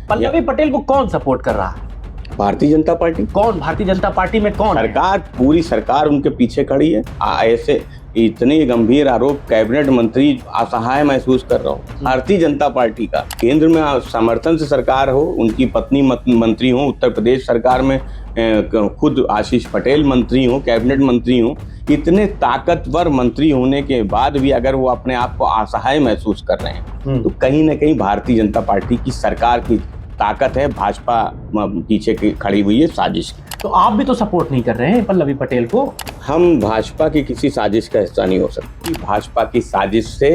पल्लवी पटेल को कौन सपोर्ट कर रहा है? भारतीय जनता पार्टी। कौन? भारतीय जनता पार्टी में कौन? सरकार, पूरी सरकार उनके पीछे खड़ी है। ऐसे इतने गंभीर आरोप, कैबिनेट मंत्री असहाय महसूस कर रहा हूँ। भारतीय जनता पार्टी का केंद्र में समर्थन से सरकार हो, उनकी पत्नी मंत्री हो, उत्तर प्रदेश सरकार में खुद आशीष पटेल मंत्री हो, कैबिनेट मंत्री हो, इतने ताकतवर मंत्री होने के बाद भी अगर वो अपने आप को असहाय महसूस कर रहे हैं तो कहीं ना कहीं भारतीय जनता पार्टी की सरकार की ताकत है, भाजपा पीछे खड़ी हुई है साजिश। तो आप भी तो सपोर्ट नहीं कर रहे हैं पल्लवी पटेल को? हम भाजपा की किसी साजिश का हिस्सा नहीं हो सकती। भाजपा की साजिश से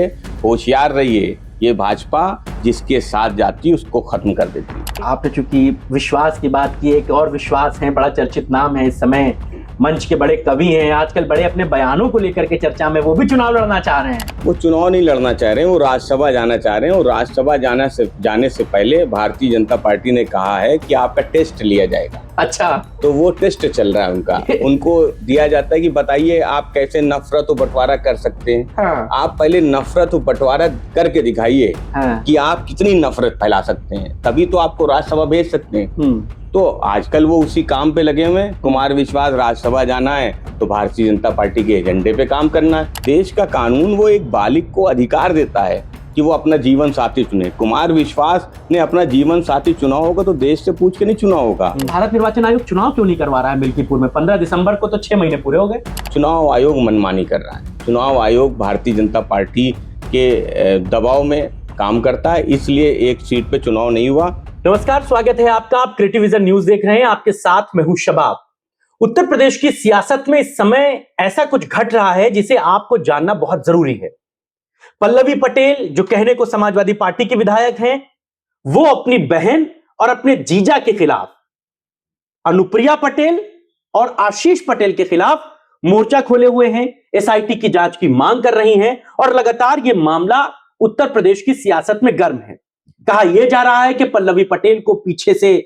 होशियार रहिए। ये भाजपा जिसके साथ जाती है उसको खत्म कर देती है। आपने चूंकि विश्वास की बात की, एक और विश्वास है, बड़ा चर्चित नाम है इस समय, मंच के बड़े कवि हैं, आजकल बड़े अपने बयानों को लेकर के चर्चा में, वो भी चुनाव लड़ना चाह रहे हैं। वो चुनाव नहीं लड़ना चाह रहे हैं, वो राज्यसभा जाना चाह रहे हैं। और राज्यसभा जाने से पहले भारतीय जनता पार्टी ने कहा है कि आपका टेस्ट लिया जाएगा। अच्छा, तो वो टेस्ट चल रहा है उनका। उनको दिया जाता है कि बताइए आप कैसे नफरत और बंटवारा कर सकते हैं। हाँ। आप पहले नफरत और बंटवारा करके दिखाइए। हाँ। कि आप कितनी नफरत फैला सकते हैं, तभी तो आपको राज्यसभा भेज सकते हैं। तो आजकल वो उसी काम पे लगे हुए हैं। कुमार विश्वास राज्यसभा जाना है तो भारतीय जनता पार्टी के एजेंडे पे काम करना है। देश का कानून वो एक बालिग को अधिकार देता है कि वो अपना जीवन साथी चुने। कुमार विश्वास ने अपना जीवन साथी चुना होगा तो देश से पूछ के नहीं चुना होगा। भारत निर्वाचन आयोग चुनाव क्यों नहीं करवा रहा है मिल्कीपुर में? 15 दिसंबर को तो 6 महीने पूरे हो गए। चुनाव आयोग मनमानी कर रहा है। चुनाव आयोग भारतीय जनता पार्टी के दबाव में काम करता है, इसलिए एक सीट पे चुनाव नहीं हुआ। नमस्कार, स्वागत है आपका। आप क्रिएटिव विजन न्यूज देख रहे हैं, आपके साथ मैं हूं शबाब। उत्तर प्रदेश की सियासत में इस समय ऐसा कुछ घट रहा है जिसे आपको जानना बहुत जरूरी है। पल्लवी पटेल, जो कहने को समाजवादी पार्टी की विधायक हैं, वो अपनी बहन और अपने जीजा के खिलाफ, अनुप्रिया पटेल और आशीष पटेल के खिलाफ मोर्चा खोले हुए हैं, एसआईटी की जांच की मांग कर रही हैं और लगातार यह मामला उत्तर प्रदेश की सियासत में गर्म है। कहा यह जा रहा है कि पल्लवी पटेल को पीछे से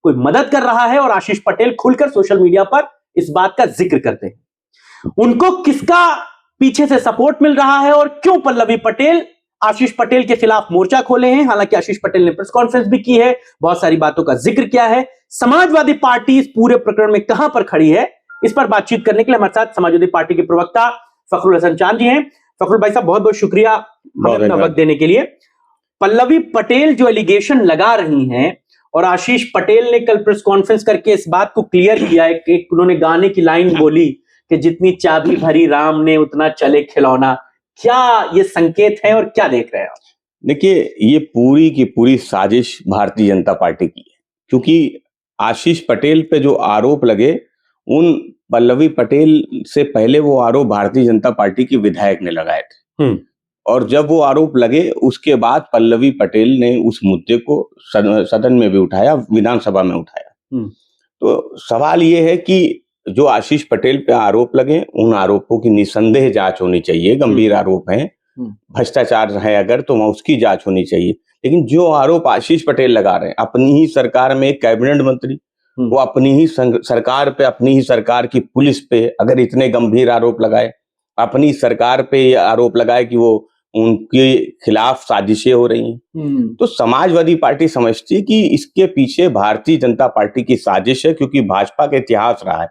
कोई मदद कर रहा है और आशीष पटेल खुलकर सोशल मीडिया पर इस बात का जिक्र करते हैं। उनको किसका पीछे से सपोर्ट मिल रहा है और क्यों पल्लवी पटेल आशीष पटेल के खिलाफ मोर्चा खोले हैं? हालांकि आशीष पटेल ने प्रेस कॉन्फ्रेंस भी की है, बहुत सारी बातों का जिक्र किया है। समाजवादी पार्टी इस पूरे प्रकरण में कहां पर खड़ी है, इस पर बातचीत करने के लिए हमारे साथ समाजवादी पार्टी के प्रवक्ता फखरुल हसन चांद जी हैं। फखरुल भाई साहब, बहुत बहुत शुक्रिया हमें अपना वक्त देने के लिए। पल्लवी पटेल जो एलिगेशन लगा रही हैं और आशीष पटेल ने कल प्रेस कॉन्फ्रेंस करके इस बात को क्लियर किया है कि उन्होंने गाने की लाइन बोली कि जितनी चाबी भरी राम ने उतना चले खिलौना। क्या ये संकेत है और क्या देख रहे हैं आप? देखिए, ये पूरी की पूरी साजिश भारतीय जनता पार्टी की है, क्योंकि आशीष पटेल पे जो आरोप लगे, उन पल्लवी पटेल से पहले वो आरोप भारतीय जनता पार्टी की विधायक ने लगाए थे। और जब वो आरोप लगे उसके बाद पल्लवी पटेल ने उस मुद्दे को सदन में भी उठाया, विधानसभा में उठाया। तो सवाल ये है कि जो आशीष पटेल पे आरोप लगे, उन आरोपों की निसंदेह जांच होनी चाहिए। गंभीर आरोप हैं, भ्रष्टाचार है अगर तो उसकी जांच होनी चाहिए। लेकिन जो आरोप आशीष पटेल लगा रहे हैं, अपनी ही सरकार में एक कैबिनेट मंत्री, वो अपनी ही सरकार पे, अपनी ही सरकार की पुलिस पे अगर इतने गंभीर आरोप लगाए, अपनी सरकार पे आरोप लगाए कि वो उनके खिलाफ साजिशें हो रही हैं, तो समाजवादी पार्टी समझती है कि इसके पीछे भारतीय जनता पार्टी की साजिश है। क्योंकि भाजपा का इतिहास रहा है,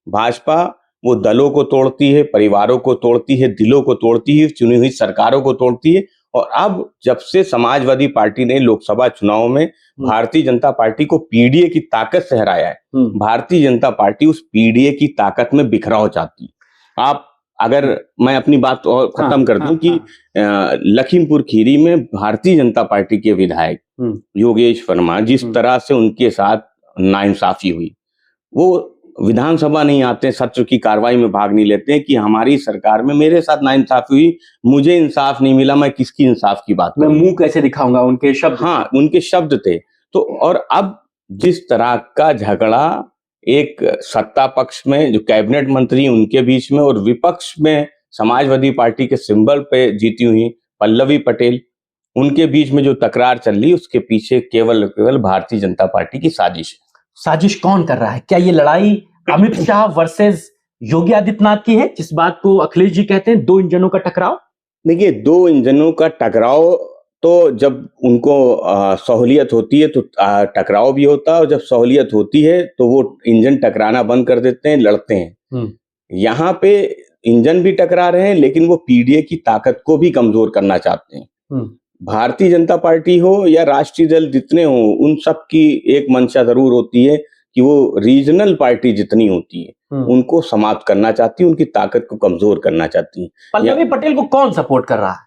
भाजपा वो दलों को तोड़ती है, परिवारों को तोड़ती है, दिलों को तोड़ती है, चुनी हुई सरकारों को तोड़ती है। और अब जब से समाजवादी पार्टी ने लोकसभा चुनाव में भारतीय जनता पार्टी को पीडीए की ताकत से हराया है, भारतीय जनता पार्टी उस पीडीए की ताकत में बिखराव चाहती है। आप अगर मैं अपनी बात और खत्म कर दूं कि लखीमपुर खीरी में भारतीय जनता पार्टी के विधायक योगेश वर्मा, जिस तरह से उनके साथ नाइंसाफी हुई, वो विधानसभा नहीं आते, सत्र की कार्रवाई में भाग नहीं लेते कि हमारी सरकार में मेरे साथ नाइंसाफी हुई, मुझे इंसाफ नहीं मिला, मैं किसकी इंसाफ की बात मैं मुंह कैसे दिखाऊंगा, उनके शब्द। हाँ, उनके शब्द थे। तो और अब जिस तरह का झगड़ा एक सत्ता पक्ष में जो कैबिनेट मंत्री उनके बीच में और विपक्ष में समाजवादी पार्टी के सिंबल पे जीती हुई पल्लवी पटेल, उनके बीच में जो तकरार चल रही, उसके पीछे केवल भारतीय जनता पार्टी की साजिश है। साजिश कौन कर रहा है? क्या ये लड़ाई अमित शाह वर्सेस योगी आदित्यनाथ की है, जिस बात को अखिलेश जी कहते हैं 2 इंजनों का टकराव? देखिए, 2 इंजनों का टकराव तो जब उनको सहूलियत होती है तो टकराव भी होता है, और जब सहूलियत होती है तो वो इंजन टकराना बंद कर देते हैं, लड़ते हैं। यहाँ पे इंजन भी टकरा रहे हैं, लेकिन वो पीडीए की ताकत को भी कमजोर करना चाहते हैं। भारतीय जनता पार्टी हो या राष्ट्रीय दल जितने हो, उन सब की एक मंशा जरूर होती है कि वो रीजनल पार्टी जितनी होती है उनको समाप्त करना चाहती है, उनकी ताकत को कमजोर करना चाहती है। पल्लवी पटेल को कौन सपोर्ट कर रहा है?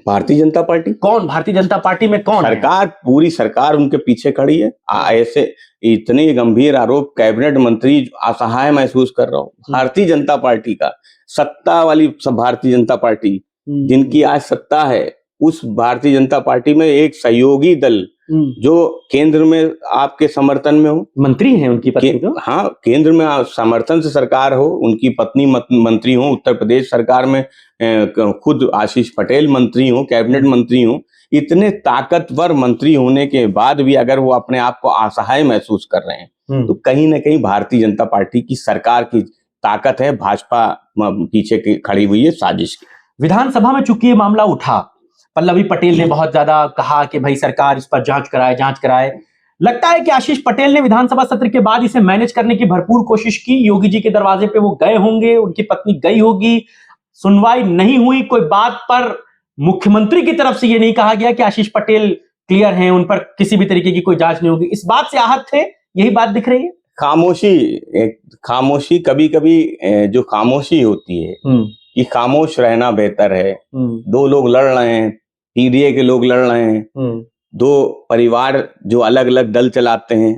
भारतीय जनता पार्टी। कौन? भारतीय जनता पार्टी में कौन? सरकार, पूरी सरकार उनके पीछे खड़ी है। ऐसे इतने गंभीर आरोप, कैबिनेट मंत्री असहाय महसूस कर रहा हूँ। भारतीय जनता पार्टी का, सत्ता वाली भारतीय जनता पार्टी जिनकी आज सत्ता है, उस भारतीय जनता पार्टी में एक सहयोगी दल जो केंद्र में आपके समर्थन में हो, मंत्री हैं उनकी पत्नी तो? हाँ, केंद्र में समर्थन से सरकार हो, उनकी पत्नी मंत्री हो, उत्तर प्रदेश सरकार में खुद आशीष पटेल मंत्री हो, कैबिनेट मंत्री हो, इतने ताकतवर मंत्री होने के बाद भी अगर वो अपने आप को असहाय महसूस कर रहे हैं तो कहीं ना कहीं भारतीय जनता पार्टी की सरकार की ताकत है, भाजपा पीछे खड़ी हुई है साजिश की। विधानसभा में चूंकि ये मामला उठा, पल्लवी पटेल ने बहुत ज्यादा कहा कि भाई सरकार इस पर जांच कराए। लगता है कि आशीष पटेल ने विधानसभा सत्र के बाद इसे मैनेज करने की भरपूर कोशिश की। योगी जी के दरवाजे पे वो गए होंगे, उनकी पत्नी गई होगी, सुनवाई नहीं हुई कोई बात पर। मुख्यमंत्री की तरफ से ये नहीं कहा गया कि आशीष पटेल क्लियर हैं, उन पर किसी भी तरीके की कोई जांच नहीं होगी। इस बात से आहत थे, यही बात दिख रही है। खामोशी कभी कभी जो खामोशी होती है कि खामोश रहना बेहतर है। दो लोग लड़ रहे हैं, पीडीए के लोग लड़ रहे हैं, दो परिवार जो अलग अलग दल चलाते हैं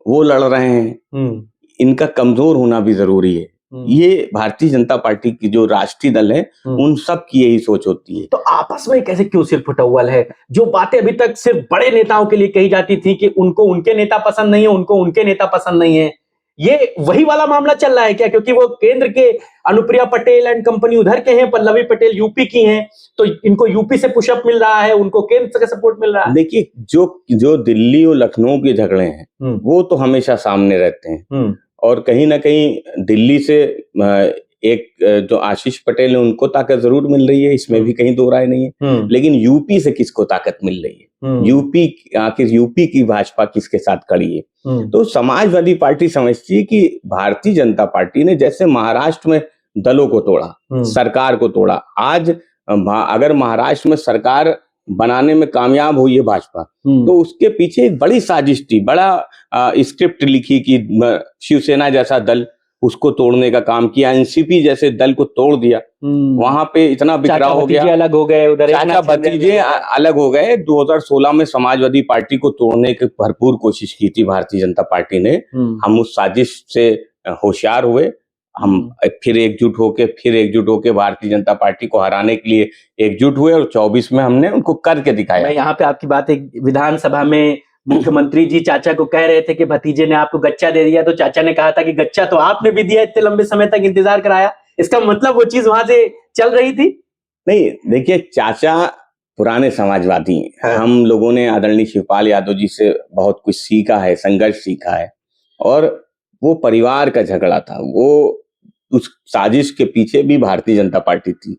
वो लड़ रहे हैं, इनका कमजोर होना भी जरूरी है। ये भारतीय जनता पार्टी की जो राष्ट्रीय दल है उन सब की यही सोच होती है। तो आपस में कैसे क्यों सिर फुटौल है? जो बातें अभी तक सिर्फ बड़े नेताओं के लिए कही जाती थी कि उनको उनके नेता पसंद नहीं है, उनको उनके नेता पसंद नहीं है, ये वही वाला मामला चल रहा है क्या? क्योंकि वो केंद्र के अनुप्रिया पटेल एंड कंपनी उधर के हैं, पल्लवी पटेल यूपी की हैं, तो इनको यूपी से पुशअप मिल रहा है, उनको केंद्र से सपोर्ट मिल रहा है। देखिए, जो दिल्ली और लखनऊ के झगड़े हैं वो तो हमेशा सामने रहते हैं, और कहीं ना कहीं दिल्ली से एक जो आशीष पटेल है उनको ताकत जरूर मिल रही है, इसमें भी कहीं दो राय नहीं है। लेकिन यूपी से किसको ताकत मिल रही है? यूपी, आखिर यूपी की भाजपा किसके साथ खड़ी है? तो समाजवादी पार्टी समझती है कि भारतीय जनता पार्टी ने जैसे महाराष्ट्र में दलों को तोड़ा, सरकार को तोड़ा, आज अगर महाराष्ट्र में सरकार बनाने में कामयाब हुई है भाजपा, तो उसके पीछे एक बड़ी साजिश थी, बड़ा स्क्रिप्ट लिखी कि शिवसेना जैसा दल, उसको तोड़ने का काम किया, एनसीपी जैसे दल को तोड़ दिया, वहां पे इतना बिखराव हो गया, अलग हो गए, उधर चाचा भतीजे अलग हो गए। 2016 में समाजवादी पार्टी को तोड़ने की भरपूर कोशिश की थी भारतीय जनता पार्टी ने। हम उस साजिश से होशियार हुए, हम फिर एकजुट होके भारतीय जनता पार्टी को हराने के लिए एकजुट हुए, और 24 में हमने उनको करके दिखाया। मैं यहाँ पे आपकी बात, एक विधानसभा में मुख्यमंत्री जी चाचा को कह रहे थे कि भतीजे ने आपको गच्चा दे दिया, तो चाचा ने कहा था कि गच्चा तो आपने भी दिया, इतने लंबे समय तक इंतजार कराया। इसका मतलब वो चीज वहां से चल रही थी? नहीं, देखिए, चाचा पुराने समाजवादी हैं। हम लोगों ने आदरणीय शिवपाल यादव जी से बहुत कुछ सीखा है, संघर्ष सीखा है, और वो परिवार का झगड़ा था, वो उस साजिश के पीछे भी भारतीय जनता पार्टी थी।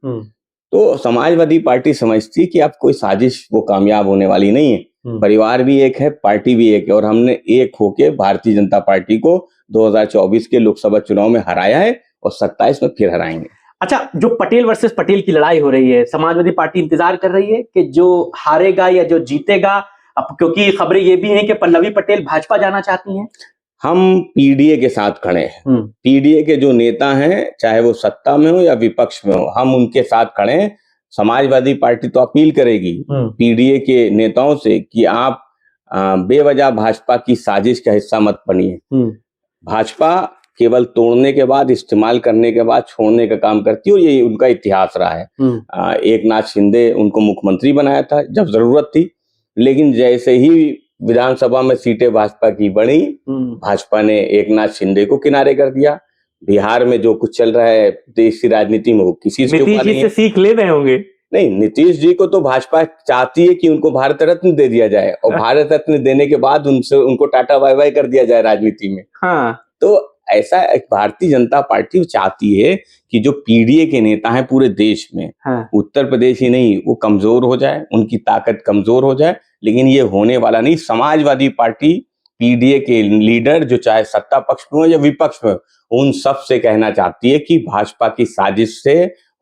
तो समाजवादी पार्टी समझती कि अब कोई साजिश वो कामयाब होने वाली नहीं है, परिवार भी एक है, पार्टी भी एक है, और हमने एक होके भारतीय जनता पार्टी को 2024 के लोकसभा चुनाव में हराया है, और 27 में फिर हराएंगे। अच्छा, जो पटेल वर्सेस पटेल की लड़ाई हो रही है, समाजवादी पार्टी इंतजार कर रही है कि जो हारेगा या जो जीतेगा, अब क्योंकि खबरें ये भी हैं कि पल्लवी पटेल भाजपा जाना चाहती हैं। हम पीडीए के साथ खड़े हैं। पीडीए के जो नेता हैं, चाहे वो सत्ता में हो या विपक्ष में हो, हम उनके साथ खड़े हैं। समाजवादी पार्टी तो अपील करेगी पीडीए के नेताओं से कि आप बेवजह भाजपा की साजिश का हिस्सा मत बनिए। भाजपा केवल तोड़ने के बाद, इस्तेमाल करने के बाद छोड़ने का काम करती है, और ये उनका इतिहास रहा है। एकनाथ शिंदे उनको मुख्यमंत्री बनाया था जब जरूरत थी, लेकिन जैसे ही विधानसभा में सीटें भाजपा की बढ़ी, भाजपा ने एकनाथ शिंदे को किनारे कर दिया। बिहार में जो कुछ चल रहा है देश की राजनीति में, वो किसी से सीख ले रहे होंगे। नहीं, नीतीश जी को तो भाजपा चाहती है कि उनको भारत रत्न दे दिया जाए, और भारत रत्न देने के बाद उनको टाटा बाय बाय कर दिया जाए राजनीति में। हाँ। तो ऐसा भारतीय जनता पार्टी चाहती है कि जो पीडीए के नेता हैं पूरे देश में, हाँ। उत्तर प्रदेश ही नहीं, वो कमजोर हो जाए, उनकी ताकत कमजोर हो जाए। लेकिन ये होने वाला नहीं। समाजवादी पार्टी पीडीए के लीडर जो चाहे सत्ता पक्ष में हो या विपक्ष में, उन सब से कहना चाहती है कि भाजपा की साजिश से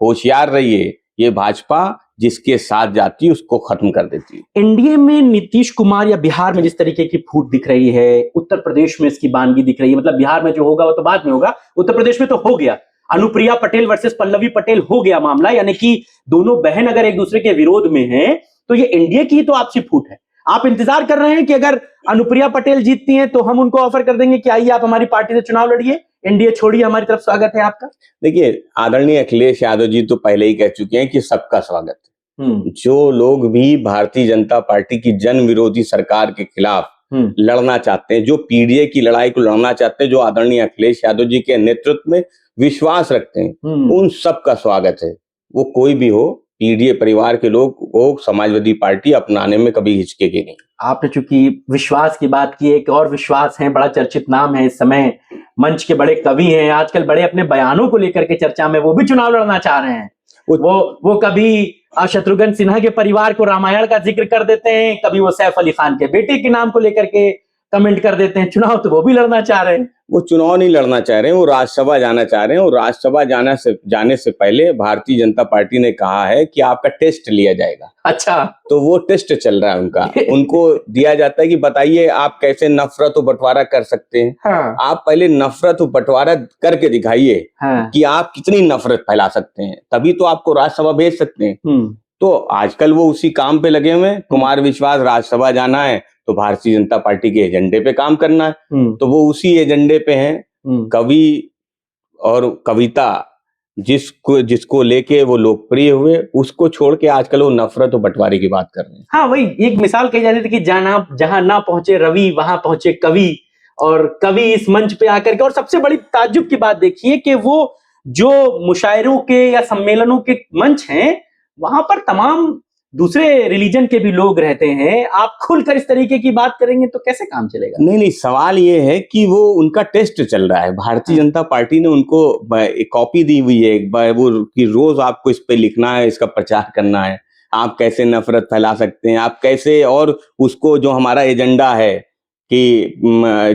होशियार रहिए। ये भाजपा जिसके साथ जाती है उसको खत्म कर देती है। एनडीए में नीतीश कुमार या बिहार में जिस तरीके की फूट दिख रही है, उत्तर प्रदेश में इसकी बानगी दिख रही है, मतलब बिहार में जो होगा वो तो बाद में होगा, उत्तर प्रदेश में तो हो गया, अनुप्रिया पटेल वर्सेस पल्लवी पटेल हो गया मामला, यानी कि दोनों बहन अगर एक दूसरे के विरोध में हैं तो ये एनडीए की तो आपसी फूट है। आप इंतजार कर रहे हैं कि अगर अनुप्रिया पटेल जीतती हैं तो हम उनको ऑफर कर देंगे कि आइए आप हमारी पार्टी से चुनाव लड़िए, एनडीए छोड़िए, हमारी तरफ स्वागत है आपका। देखिए, आदरणीय अखिलेश यादव जी तो पहले ही कह चुके हैं कि सबका स्वागत है। जो लोग भी भारतीय जनता पार्टी की जन विरोधी सरकार के खिलाफ लड़ना चाहते हैं, जो पीडीए की लड़ाई को लड़ना चाहते हैं, जो आदरणीय अखिलेश यादव जी के नेतृत्व में विश्वास रखते हैं, उन सबका स्वागत है। वो कोई भी हो, पीडीए परिवार के लोग वो समाजवादी पार्टी अपनाने में कभी हिचकेंगे नहीं। आपने चूंकि विश्वास की बात की, एक और विश्वास है, बड़ा चर्चित नाम है इस समय, मंच के बड़े कवि हैं, आजकल बड़े अपने बयानों को लेकर के चर्चा में, वो भी चुनाव लड़ना चाह रहे हैं। वो कभी शत्रुघ्न सिन्हा के परिवार को रामायण का जिक्र कर देते हैं, कभी वो सैफ अली खान के बेटे के नाम को लेकर के कमेंट कर देते हैं। चुनाव तो वो भी लड़ना चाह रहे हैं। वो चुनाव नहीं लड़ना चाह रहे हैं, वो राज्यसभा जाना चाह रहे हैं। और राज्यसभा जाने से पहले भारतीय जनता पार्टी ने कहा है कि आपका टेस्ट लिया जाएगा। अच्छा, तो वो टेस्ट चल रहा है उनका। उनको दिया जाता है कि बताइए आप कैसे नफरत और बंटवारा कर सकते हैं। हाँ। आप पहले नफरत और बंटवारा करके दिखाइए। हाँ। कि आप कितनी नफरत फैला सकते हैं, तभी तो आपको राज्यसभा भेज सकते हैं। तो आजकल वो उसी काम पे लगे हुए हैं। कुमार विश्वास राज्यसभा जाना है तो भारतीय जनता पार्टी के एजेंडे पे काम करना है, तो वो उसी एजेंडे पे हैं। कवि और कविता जिसको लेके वो लोकप्रिय हुए, उसको छोड़ के आजकल वो नफरत और बंटवारे की बात कर रहे हैं। हाँ, वही एक मिसाल कही जाती थी कि जहां ना पहुंचे रवि वहां पहुंचे कवि, और कवि इस मंच पे आकर के, और सबसे बड़ी ताज्जुब की बात देखिए कि वो जो मुशायरों के या सम्मेलनों के मंच हैं, वहां पर तमाम दूसरे रिलीजन के भी लोग रहते हैं। आप खुलकर इस तरीके की बात करेंगे तो कैसे काम चलेगा? नहीं, सवाल ये है कि वो उनका टेस्ट चल रहा है। भारतीय जनता पार्टी ने उनको एक कॉपी दी हुई है एक बार, वो कि रोज आपको इस पे लिखना है, इसका प्रचार करना है, आप कैसे नफरत फैला सकते हैं, आप कैसे, और उसको जो हमारा एजेंडा है कि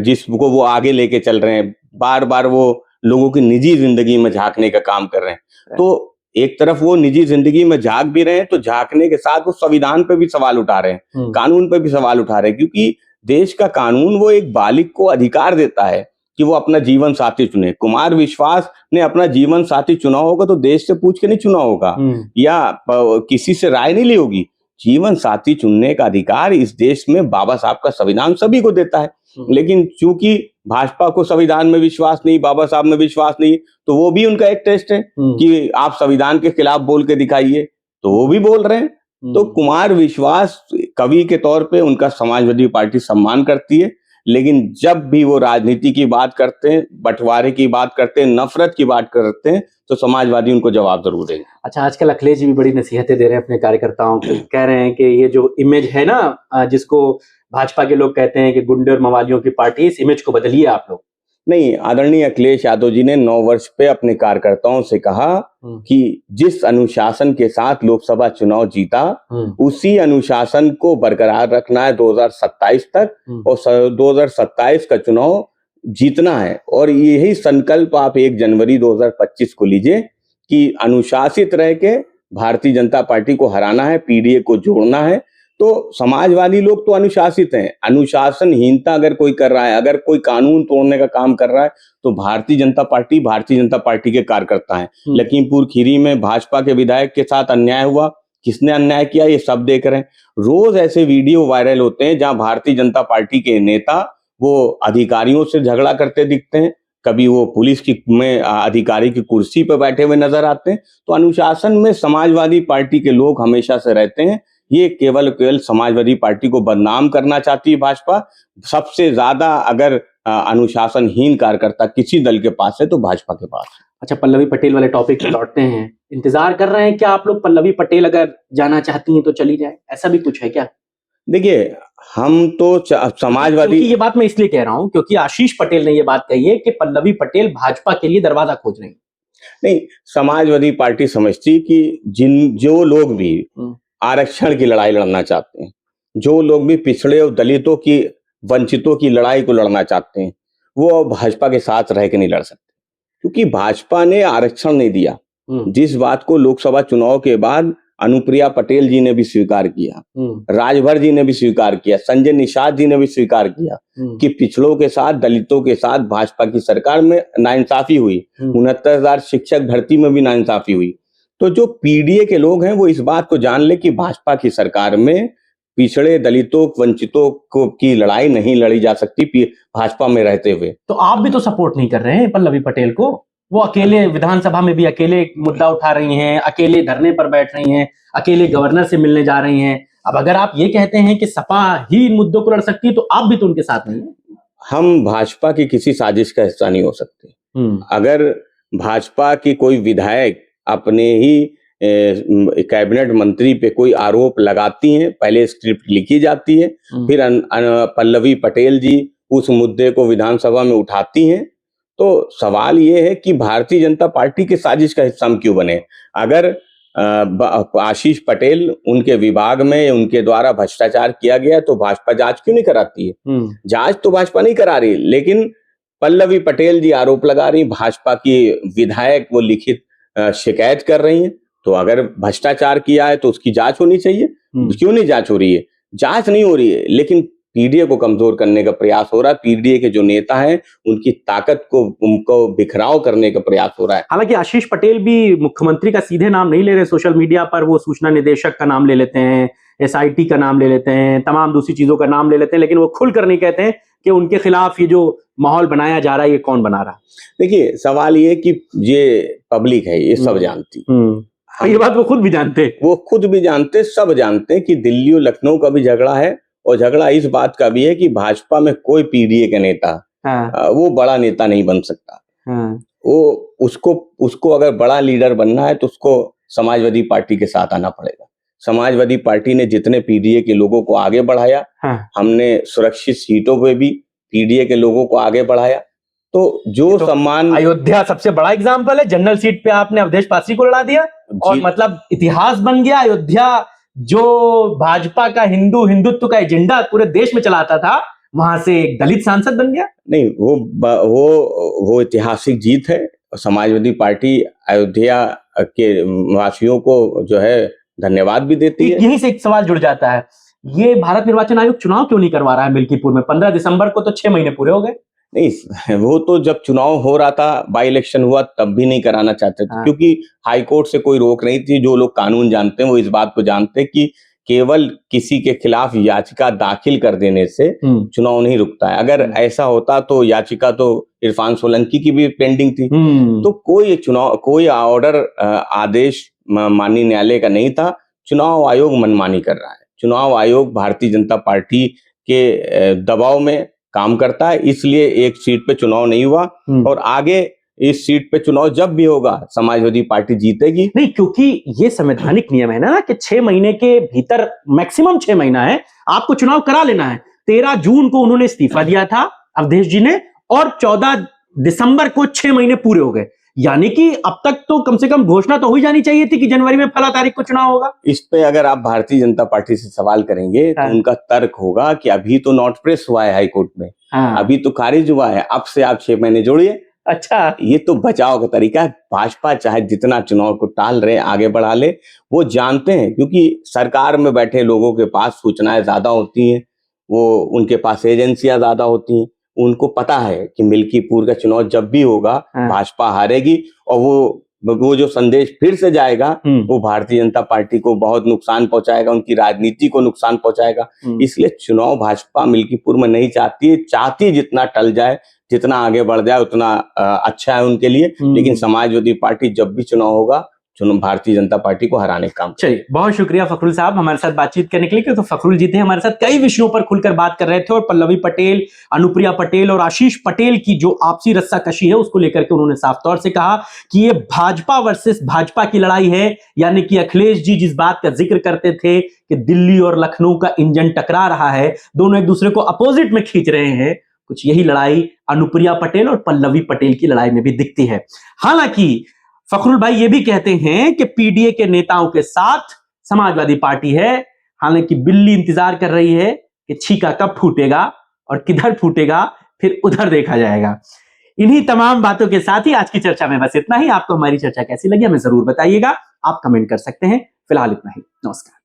जिसको वो आगे लेके चल रहे हैं, बार बार वो लोगों की निजी जिंदगी में झांकने का काम कर रहे हैं। तो एक तरफ वो निजी जिंदगी में झांक भी रहे हैं, तो झांकने के साथ वो संविधान पे भी सवाल उठा रहे हैं, कानून पे भी सवाल उठा रहे हैं। क्योंकि देश का कानून वो एक बालिग को अधिकार देता है कि वो अपना जीवन साथी चुने। कुमार विश्वास ने अपना जीवन साथी चुना होगा तो देश से पूछ के नहीं चुना होगा या किसी से राय नहीं ली होगी। जीवन साथी चुनने का अधिकार इस देश में बाबा साहब का संविधान सभी को देता है। लेकिन चूंकि भाजपा को संविधान में विश्वास नहीं, बाबा साहब में विश्वास नहीं, तो वो भी उनका एक टेस्ट है कि आप संविधान के खिलाफ बोल के दिखाइए, तो वो भी बोल रहे हैं। तो कुमार विश्वास कवि के तौर पे उनका समाजवादी पार्टी सम्मान करती है, लेकिन जब भी वो राजनीति की बात करते हैं, बंटवारे की बात करते हैं, नफरत की बात करते हैं, तो समाजवादी उनको जवाब जरूर देंगे। अच्छा, आजकल अखिलेश जी भी बड़ी नसीहतें दे रहे हैं अपने कार्यकर्ताओं को, कह रहे हैं कि ये जो इमेज है ना, जिसको भाजपा के लोग कहते हैं कि गुंडे और मवालियों की पार्टी, इस इमेज को बदलिए आप लोग। नहीं, आदरणीय अखिलेश यादव जी ने 9 वर्ष पे अपने कार्यकर्ताओं से कहा कि जिस अनुशासन के साथ लोकसभा चुनाव जीता, उसी अनुशासन को बरकरार रखना है 2027 तक, और 2027 का चुनाव जीतना है। और यही संकल्प आप 1 जनवरी 2025 को लीजिए कि अनुशासित रह के भारतीय जनता पार्टी को हराना है, पीडीए को जोड़ना है। तो समाजवादी लोग तो अनुशासित हैं। अनुशासनहीनता अगर कोई कर रहा है, अगर कोई कानून तोड़ने का काम कर रहा है, तो भारतीय जनता पार्टी के कार्यकर्ता हैं। लखीमपुर खीरी में भाजपा के विधायक के साथ अन्याय हुआ, किसने अन्याय किया ये सब देख रहे हैं। रोज ऐसे वीडियो वायरल होते हैं जहां भारतीय जनता पार्टी के नेता वो अधिकारियों से झगड़ा करते दिखते हैं, कभी वो पुलिस की में अधिकारी की कुर्सी पर बैठे हुए नजर आते हैं। तो अनुशासन में समाजवादी पार्टी के लोग हमेशा से रहते हैं। ये केवल समाजवादी पार्टी को बदनाम करना चाहती है भाजपा। सबसे ज्यादा अगर अनुशासनहीन कार्यकर्ता किसी दल के पास है तो भाजपा के पास। अच्छा, पल्लवी पटेल वाले टॉपिक पे लौटते हैं। इंतजार कर रहे हैं क्या आप लोग, पल्लवी पटेल अगर जाना चाहती हैं तो चली जाए, ऐसा भी कुछ है क्या? देखिए, हम तो समाजवादी, क्योंकि ये बात मैं इसलिए कह रहा हूं क्योंकि आशीष पटेल ने ये बात कही है कि पल्लवी पटेल भाजपा के लिए दरवाजा खोज रही हैं। नहीं, समाजवादी पार्टी समझती कि जो लोग भी आरक्षण की लड़ाई लड़ना चाहते हैं, जो लोग भी पिछड़े और दलितों की, वंचितों की लड़ाई को लड़ना चाहते हैं, वो भाजपा के साथ रह के नहीं लड़ सकते, क्योंकि भाजपा ने आरक्षण नहीं दिया। जिस बात को लोकसभा चुनाव के बाद अनुप्रिया पटेल जी ने भी स्वीकार किया, राजभर जी ने भी स्वीकार किया, संजय निषाद जी ने भी स्वीकार किया कि पिछड़ों के साथ, दलितों के साथ भाजपा की सरकार में नाइंसाफी हुई, 69,000 शिक्षक भर्ती में भी नाइंसाफी हुई। तो जो पीडीए के लोग हैं वो इस बात को जान ले कि भाजपा की सरकार में पिछड़े, दलितों, वंचितों को की लड़ाई नहीं लड़ी जा सकती भाजपा में रहते हुए। तो आप भी तो सपोर्ट नहीं कर रहे हैं पल्लवी पटेल को। वो अकेले विधानसभा में भी अकेले मुद्दा उठा रही हैं, अकेले धरने पर बैठ रही हैं, अकेले गवर्नर से मिलने जा रही हैं। अब अगर आप ये कहते हैं कि सपा ही मुद्दों को लड़ सकती है तो आप भी तो उनके साथ नहीं है। हम भाजपा की किसी साजिश का हिस्सा नहीं हो सकते। अगर भाजपा की कोई विधायक अपने ही कैबिनेट मंत्री पे कोई आरोप लगाती हैं, पहले स्क्रिप्ट लिखी जाती है, फिर पल्लवी पटेल जी उस मुद्दे को विधानसभा में उठाती हैं, तो सवाल ये है कि भारतीय जनता पार्टी की साजिश का हिस्सा हम क्यों बने। अगर आशीष पटेल उनके विभाग में उनके द्वारा भ्रष्टाचार किया गया तो भाजपा जांच क्यों नहीं कराती है? जांच तो भाजपा नहीं करा रही, लेकिन पल्लवी पटेल जी आरोप लगा रही, भाजपा की विधायक वो लिखित शिकायत कर रही हैं। तो अगर भ्रष्टाचार किया है तो उसकी जांच होनी चाहिए। क्यों नहीं जांच हो रही है? जांच नहीं हो रही है, लेकिन पीडीए को कमजोर करने का प्रयास हो रहा है। पीडीए के जो नेता हैं उनकी ताकत को, उनको बिखराव करने का प्रयास हो रहा है। हालांकि आशीष पटेल भी मुख्यमंत्री का सीधे नाम नहीं ले रहे, सोशल मीडिया पर वो सूचना निदेशक का नाम ले लेते हैं, एसआईटी का नाम ले लेते हैं, तमाम दूसरी चीजों का नाम ले लेते हैं, लेकिन वो खुलकर नहीं कहते हैं कि उनके खिलाफ ये जो माहौल बनाया जा रहा है ये कौन बना रहा है। देखिए, सवाल ये कि ये पब्लिक है, ये सब जानती, ये बात वो खुद भी जानते, सब जानते हैं कि दिल्ली और लखनऊ का भी झगड़ा है, और झगड़ा इस बात का भी है कि भाजपा में कोई पीडीए का नेता वो बड़ा नेता नहीं बन सकता। वो उसको अगर बड़ा लीडर बनना है तो उसको समाजवादी पार्टी के साथ आना पड़ेगा। समाजवादी पार्टी ने जितने पीडीए के लोगों को आगे बढ़ाया, हमने सुरक्षित सीटों पे भी पीडीए के लोगों को आगे बढ़ाया। तो जो तो सम्मान, अयोध्या सबसे बड़ा एग्जाम्पल है, जनरल सीट पे आपने अवधेश पासी को लड़ा दिया और मतलब इतिहास बन गया। अयोध्या जो भाजपा का हिंदुत्व का एजेंडा पूरे देश में चलाता था, वहां से एक दलित सांसद बन गया। नहीं, वो ऐतिहासिक जीत है। समाजवादी पार्टी अयोध्या के वासियों को जो है धन्यवाद भी देती है। यहीं से एक सवाल जुड़ जाता है, ये भारत निर्वाचन आयोग चुनाव क्यों नहीं करवा रहा है मिल्कीपुर में? 15 दिसंबर को तो 6 महीने पूरे हो गए। नहीं, वो तो जब चुनाव हो रहा था, बाई इलेक्शन हुआ, तब भी नहीं कराना चाहते थे, क्योंकि हाईकोर्ट से कोई रोक नहीं थी। जो लोग कानून जानते हैं वो इस बात को जानते हैं कि केवल किसी के खिलाफ याचिका दाखिल कर देने से चुनाव नहीं रुकता है। अगर ऐसा होता तो याचिका तो इरफान सोलंकी की भी पेंडिंग थी। तो कोई ऑर्डर, आदेश माननीय न्यायालय का नहीं था। चुनाव आयोग मनमानी कर रहा है। चुनाव आयोग भारतीय जनता पार्टी के दबाव में काम करता है, इसलिए एक सीट पे चुनाव नहीं हुआ, और आगे इस सीट पे चुनाव जब भी होगा समाजवादी पार्टी जीतेगी। नहीं, क्योंकि ये संवैधानिक नियम है ना कि 6 महीने के भीतर, मैक्सिमम 6 महीना है, आपको चुनाव करा लेना है। 13 जून को उन्होंने इस्तीफा दिया था अवधेश जी ने, और 14 दिसंबर को 6 महीने पूरे हो गए। यानी कि अब तक तो कम से कम घोषणा तो हो ही जानी चाहिए थी कि जनवरी में फला तारीख को चुनाव होगा। इस पे अगर आप भारतीय जनता पार्टी से सवाल करेंगे तो उनका तर्क होगा कि अभी तो नॉट प्रेस हुआ है हाईकोर्ट में, अभी तो खारिज हुआ है, अब से आप 6 महीने जोड़िए। अच्छा, ये तो बचाव का तरीका है। भाजपा चाहे जितना चुनाव को टाल रहे, आगे बढ़ा ले, वो जानते हैं, क्योंकि सरकार में बैठे लोगों के पास सूचनाएं ज्यादा होती हैं, वो उनके पास एजेंसियां ज्यादा होती हैं। उनको पता है कि मिल्कीपुर का चुनाव जब भी होगा भाजपा हारेगी, और वो जो संदेश फिर से जाएगा वो भारतीय जनता पार्टी को बहुत नुकसान पहुंचाएगा, उनकी राजनीति को नुकसान पहुंचाएगा। इसलिए चुनाव भाजपा मिल्कीपुर में नहीं चाहती जितना टल जाए, जितना आगे बढ़ जाए उतना अच्छा है उनके लिए। लेकिन समाजवादी पार्टी जब भी चुनाव होगा भारतीय जनता पार्टी को हराने का काम। चलिए, बहुत शुक्रिया फखरुल साहब हमारे साथ बातचीत करने के लिए। तो फखरुल जी थे हमारे साथ, कई विषयों पर खुलकर बात कर रहे थे और पल्लवी पटेल, अनुप्रिया पटेल और आशीष पटेल की जो आपसी रस्साकशी है उसको लेकर के उन्होंने साफ तौर से कहा कि ये भाजपा वर्सेस भाजपा की लड़ाई है। यानी कि अखिलेश जी जिस बात का जिक्र करते थे कि दिल्ली और लखनऊ का इंजन टकरा रहा है, दोनों एक दूसरे को अपोजिट में खींच रहे हैं, कुछ यही लड़ाई अनुप्रिया पटेल और पल्लवी पटेल की लड़ाई में भी दिखती है। हालांकि फखरुल भाई ये भी कहते हैं कि पीडीए के नेताओं के साथ समाजवादी पार्टी है। हालांकि बिल्ली इंतजार कर रही है कि छीका कब फूटेगा और किधर फूटेगा, फिर उधर देखा जाएगा। इन्हीं तमाम बातों के साथ ही आज की चर्चा में बस इतना ही। आपको हमारी चर्चा कैसी लगी हमें जरूर बताइएगा, आप कमेंट कर सकते हैं। फिलहाल इतना ही, नमस्कार।